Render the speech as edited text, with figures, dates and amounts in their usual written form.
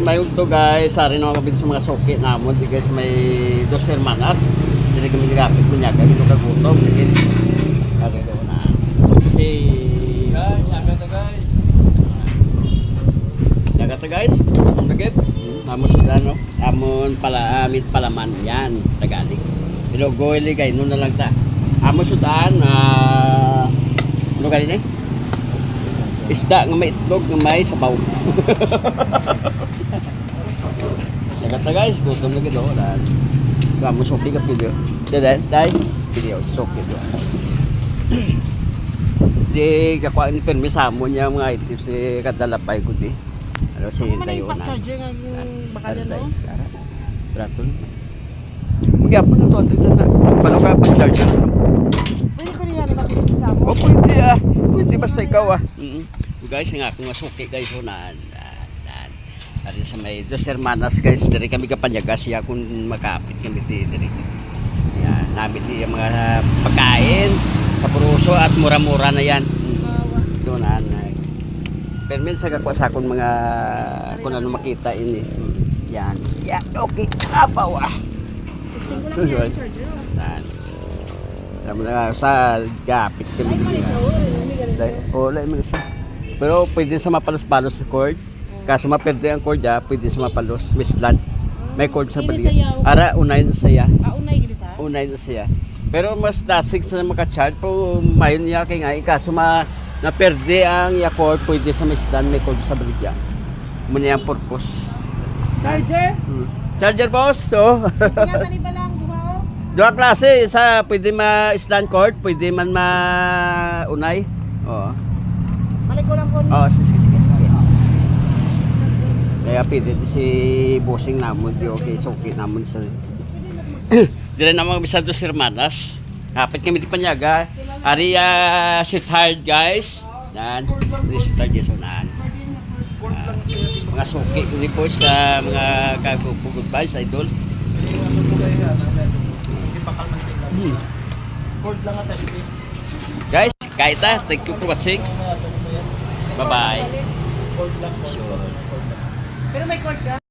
may ugto guys, sari na mga sa mga soke namon di guys may dos hermanas. Dili kami nagapit ko niya kay kagutom digit. Kaya daw na. Guys, Yaga to guys. Nagit. Amon sila no. Amon pala amit palaman yan Tagalog. Pero goili kay no na lang ta. Amon sudan ano gali ni? Isda nga may itlog nga may sabaw. Yaga guys, gutom na gid oh. Vamos sopi ka video. Dai video sopi do. Di kakuha ni permisa mo niya mga items si kadalapay ko di. Ano si tayo na. Charger nga bakal no. Braton. Magyapon na to dito na. Paano ka pa-charger sa mo? Pwede ko rin yan ipapilisa mo. O pwede ah. Pwede basta ikaw ah. Guys, nga akong masuki guys o na. Ari sa may dos hermanas guys, dari kami kapanyaga siya kung makapit kami diri. Yan, namin di yung mga pagkain sa puruso at mura-mura na yan. Doon na. Pero minsan kakuha sa akong mga kung ano makita ini. Yan. Yan, okay. Apaw ah. Testing ko lang yan, charger. Alam mo na sa gapit kami. Wala mo isa. Pero pwede sa mapalos-palos sa cord. Kaso maperde ang cord pwede sa mapalos. Mislan. May cord sa balikat. Ara, unay na saya. Unay gini sa? Unay na saya. Pero mas tasig sa makacharge po mayon niya kay nga. Kaso naperde ang cord pwede sa mislan. May cord sa balikat. Muna yung purpose. Charger? Charger boss. So. Ingatan ni balang buhao. Dua klase. Sa pwede ma-stand cord. Pwede man ma-unay. Oo. Balik ko lang po. Oo, sige. Kaya pwede si bossing namon di okay okay namon sa dire na mga bisado si hermanas. Kapit kami di panyaga. Ari sit hard guys. Yan. Sit hard yes unahan. Mga suki ni po sa mga kagupugod ba sa idol. Guys, kaita, thank you for watching. Bye-bye. Pero may cord ka?